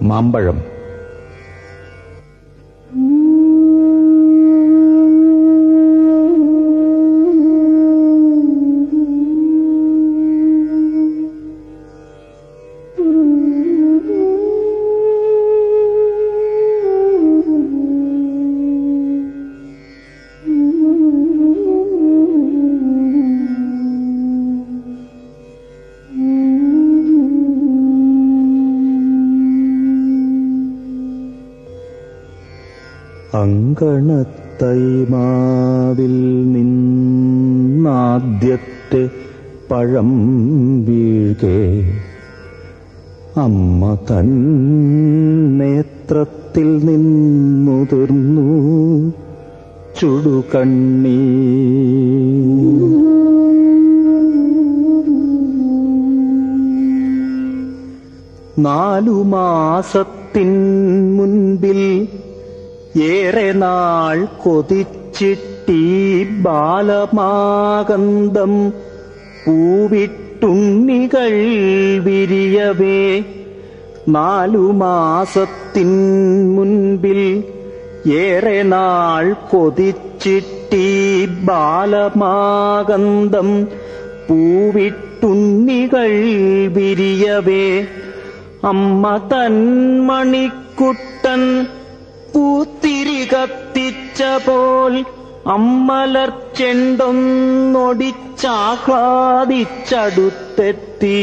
മാമ്പഴം. അങ്കണത്തൈമാവിൽ നിന്നാദ്യത്തെ പഴം വീഴ്കെ അമ്മ തൻ നേത്രത്തിൽ നിന്നുതിർന്നു ചുടുകണ്ണീർ. നാലു മാസത്തിൻ മുൻപിൽ ഏറെ നാൾ കൊതിച്ചിട്ടീ ബാലമാകന്തം പൂവിട്ടുണ്ണികൾ വിരിയവേ. നാലു മാസത്തിൻ മുൻപിൽ ഏറെ നാൾ കൊതിച്ചിട്ടീ ബാലമാകന്തം പൂവിട്ടുണ്ണികൾ വിരിയവേ. അമ്മ തൻ മണിക്കുട്ടൻ പൂത്തിരി കത്തിച്ച പോൽ അമ്മലർച്ചെണ്ടൊന്നൊടിച്ചാഹ്ലാദിച്ചടുത്തെത്തി.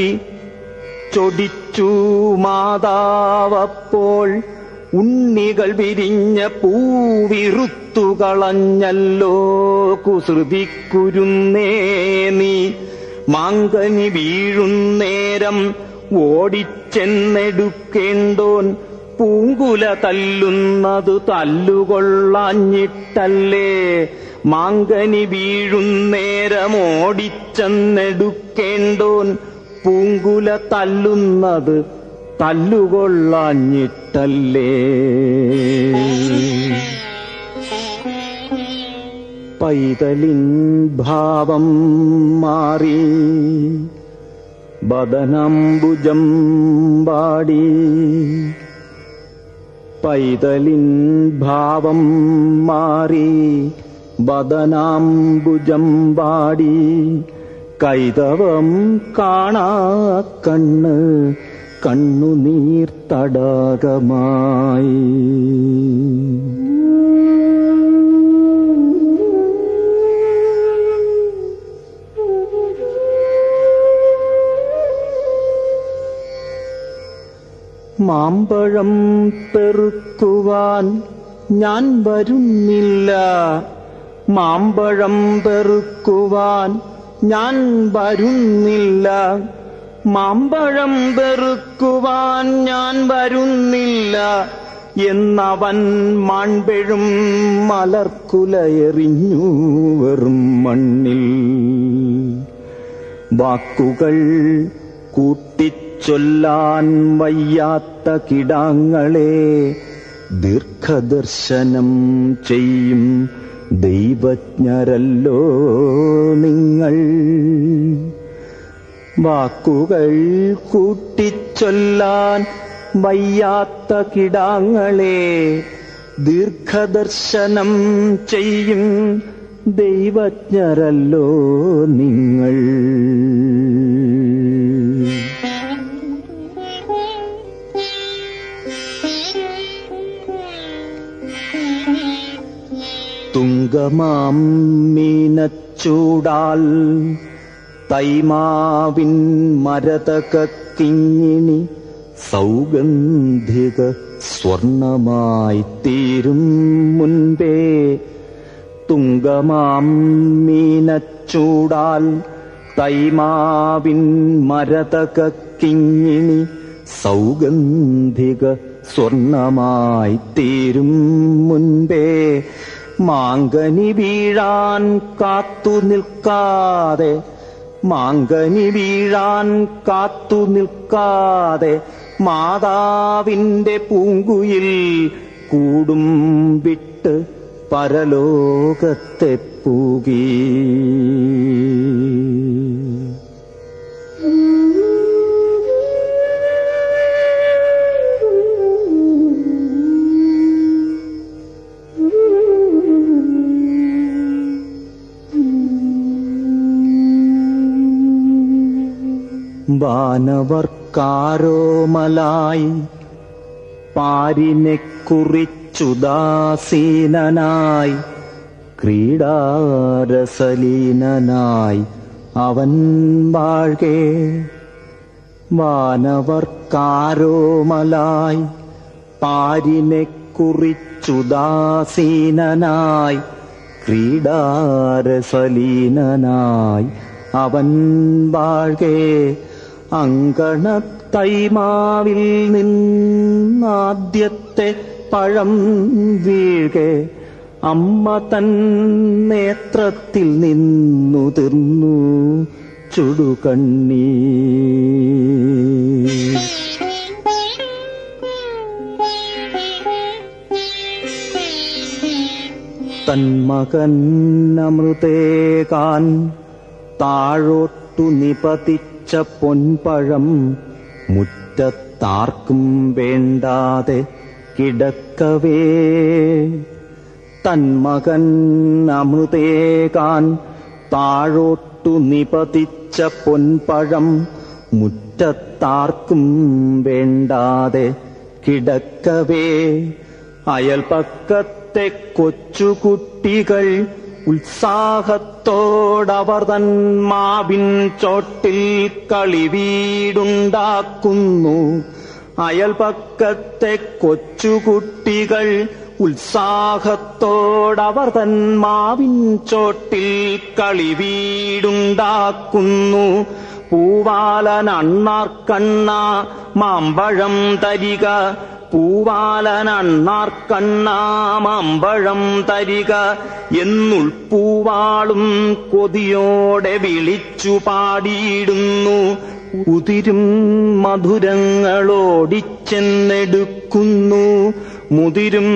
ചൊടിച്ചു മാതാവപ്പോൾ ഉണ്ണികൾ വിരിഞ്ഞ പൂവിറുത്തുകളഞ്ഞല്ലോ കുസൃതിക്കുരുന്നേ നീ. മാങ്കനി വീഴുന്നേരം ഓടിച്ചെന്നെടുക്കേണ്ടോൻ പൂങ്കുല തല്ലുന്നതു തല്ലുകൊള്ളാഞ്ഞിട്ടല്ലേ. മാങ്കനി വീഴുന്നേരം ഓടിച്ചെന്നെടുക്കേണ്ടോൻ പൂങ്കുല തല്ലുന്നത് തല്ലുകൊള്ളാഞ്ഞിട്ടല്ലേ. പൈതലിൻ ഭാവം മാറി ബദനംബുജം പാടി. പൈതലിൻ ഭാവം മാറി ബദനാംബുജം പാടി. കൈതവം കാണാ കണ്ണ് കണ്ണുനീർ തടാകമായി. മാമ്പഴം പെറുക്കുവാൻ ഞാൻ വരുന്നില്ല. മാമ്പഴം പെറുക്കുവാൻ ഞാൻ വരുന്നില്ല. മാമ്പഴം പെറുക്കുവാൻ ഞാൻ വരുന്നില്ല എന്നവൻ മാൺപെഴും മലർക്കുലയെറിഞ്ഞു വെറും മണ്ണിൽ. വാക്കുകൾ കൂട്ടിച്ചൊല്ലാൻ വയ്യാത്ത കിടാങ്ങളെ ദീർഘദർശനം ചെയ്യും ദൈവജ്ഞരല്ലോ നിങ്ങൾ. വാക്കുകൾ കൂട്ടിച്ചൊല്ലാൻ വയ്യാത്ത കിടാങ്ങളെ ദീർഘദർശനം ചെയ്യും ദൈവജ്ഞരല്ലോ നിങ്ങൾ. തുങ്കമാം മീനച്ചൂടാൽ തൈമാവിൻ മരതകിങ്ങിണി സൗഗന്ധിക സ്വർണമായി തീരും മുൻപേ. തുങ്കമാം മീനച്ചൂടാൽ തൈമാവിൻ മരതകിങ്ങിണി സൗഗന്ധിക സ്വർണമായി തീരും മുൻപേ. മാങ്കനി വീഴാൻ കാത്തു നിൽക്കാതെ, മാങ്കനി വീഴാൻ കാത്തു നിൽക്കാതെ മാതാവിന്റെ പൂങ്കുയിൽ കൂടും വിട്ട് പരലോകത്തെ പൂകി. വാനവർക്കാരോമലായി പാരിനെ കുറിച്ചുദാസീനനായി ക്രീഡാരസലീനനായി അവൻ വാഴ്കേ. വാനവർക്കാരോമലായി പാരിനെ കുറിച്ചുദാസീനനായി ക്രീഡാരസലീനനായി അവൻ വാഴ്കേ. അങ്കണത്തൈമാവിൽ നിന്നാദ്യത്തെ പഴം വീഴ്കെ അമ്മ തൻ നേത്രത്തിൽ നിന്നുതിർന്നു ചുടുകണ്ണീർ. തന്മകൻ അമൃതേകാൻ താഴോട്ടു നിപതിച്ച പൊൻപഴം മുറ്റത്താർക്കും വേണ്ടാതെ കിടക്കവേ. തന്മകൻ അമൃതേകാൻ താഴോട്ടു നിപതിച്ച പൊൻപഴം മുറ്റത്താർക്കും വേണ്ടാതെ കിടക്കവേ. അയൽപക്കത്തെ കൊച്ചുകുട്ടികൾ ഉത്സാഹത്തോടവർ തൻ മാവിൻ ചോട്ടിൽ കളിവീടുണ്ടാക്കുന്നു. അയൽപക്കത്തെ കൊച്ചുകുട്ടികൾ ഉത്സാഹത്തോടവർ തൻ മാവിൻ ചോട്ടിൽ കളിവീടുണ്ടാക്കുന്നു. പൂവാലനണ്ണാർക്കണ്ണ മാമ്പഴം തരിക, പൂവാലനണ്ണാർക്കണ്ണ മാമ്പഴം തരിക എന്നുൾപ്പൂവാളും കൊതിയോടെ വിളിച്ചു പാടിയിടുന്നു. ഉതിരും മധുരങ്ങളോടിച്ചെന്നെടുക്കുന്നു. മുതിരും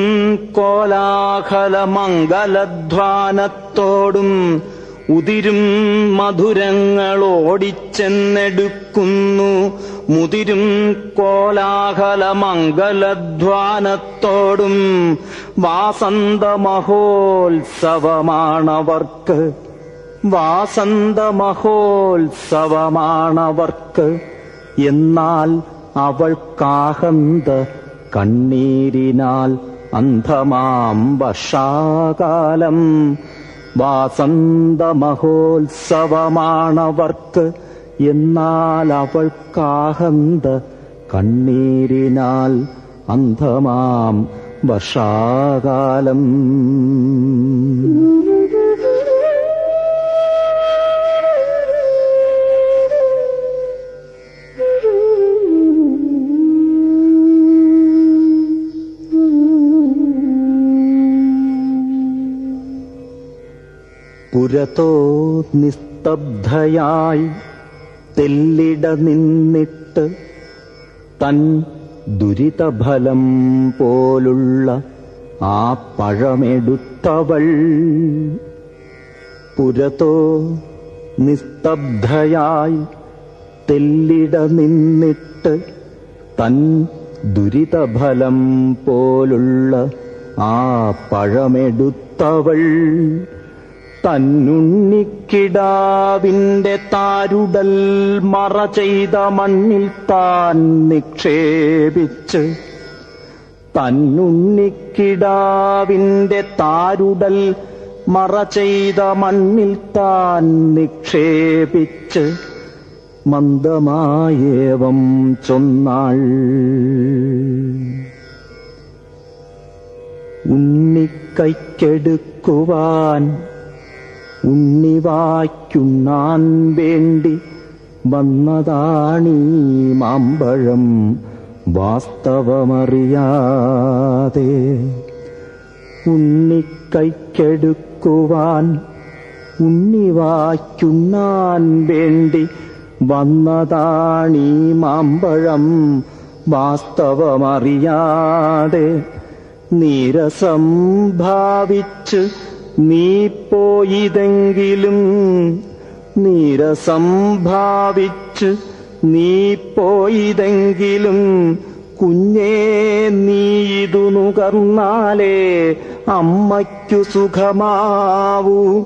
കോലാഹല മംഗലധ്വാനത്തോടും ഉതിരും മധുരങ്ങളോടിച്ചെന്നെടുക്കുന്നു. മുതിരും കോലാഹല മംഗലധ്വാനത്തോടും വാസന്ത മഹോത്സവമാണവർക്ക്, വാസന്ത മഹോത്സവമാണവർക്ക്. എന്നാൽ അവൾക്കാഹന്ത കണ്ണീരിനാൽ അന്ധമാം വർഷാകാലം. വാസന്ത മഹോത്സവമാണവർക്ക്. എന്നാൽ അവൾക്കാഹന്ത കണ്ണീരിനാൽ അന്ധമാം വർഷാകാലം. പുരതോ നിസ്തബ്ധയായി തെല്ലിട നിന്നിട്ട് തൻ ദുരിതഫലം പോലുള്ള ആ പഴമെടുത്തവൾ. പുരതോ നിസ്തബ്ധയായി തെല്ലിട നിന്നിട്ട് തൻ ദുരിതഫലം പോലുള്ള ആ പഴമെടുത്തവൾ. തന്നുണ്ണിക്കിടാവിന്റെ താരുടൽ മറ ചെയ്ത മണ്ണിൽ താൻ നിക്ഷേപിച്ച്, തന്നുണ്ണിക്കിടാവിന്റെ താരുടൽ മറ ചെയ്ത മണ്ണിൽ താൻ നിക്ഷേപിച്ച് മന്ദമായേവം ചൊന്നാൾ. ഉണ്ണിക്കൈക്കെടുക്കുവാൻ ഉണ്ണിവായ്ക്കുണ്ണാൻ വേണ്ടി വന്നതാണീ മാമ്പഴം വാസ്തവമറിയാതെ. ഉണ്ണിക്കൈക്കെടുക്കുവാൻ ഉണ്ണിവായ്ക്കുണ്ണാൻ വേണ്ടി വന്നതാണീ മാമ്പഴം വാസ്തവമറിയാതെ. നീരസം ഭാവിച്ച് നീ പോയിതെങ്കിലും, നീരസം ഭാവിച്ച് നീ പോയിതെങ്കിലും കുഞ്ഞേ നീ ഇതു നുകർന്നാലേ അമ്മയ്ക്കു സുഖമാവൂ.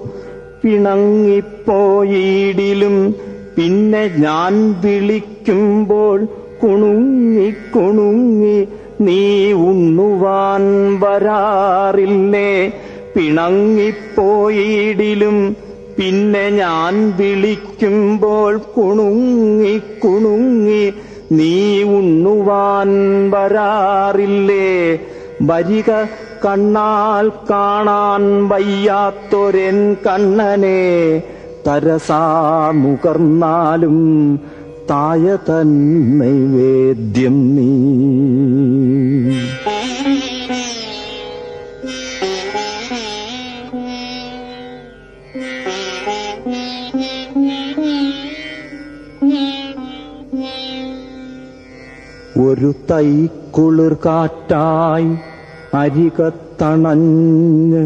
പിണങ്ങിപ്പോയിടിലും പിന്നെ ഞാൻ വിളിക്കുമ്പോൾ കുണുങ്ങി കുണുങ്ങി നീ ഉണ്ണുവാൻ വരാറില്ലേ? പിണങ്ങിപ്പോയിടിലും പിന്നെ ഞാൻ വിളിക്കുമ്പോൾ കുണുങ്ങി കുണുങ്ങി നീ ഉണ്ണുവാൻ വരാറില്ലേ? വരിക കണ്ണാൽ കാണാൻ വയ്യാത്തൊരെൻ കണ്ണനെ, തരസാ നുകർന്നാലും തായ തൻ നൈവേദ്യം നീ. ഒരു തൈക്കുളിർ കാറ്റായി അരികത്തണഞ്ഞ്,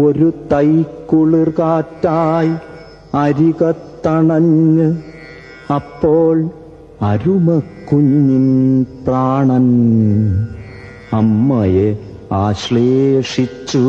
ഒരു തൈക്കുളിർ കാറ്റായി അരികത്തണഞ്ഞ്, അപ്പോൾ അരുമക്കുഞ്ഞിൻ പ്രാണൻ അമ്മയെ ആശ്ലേഷിച്ചു.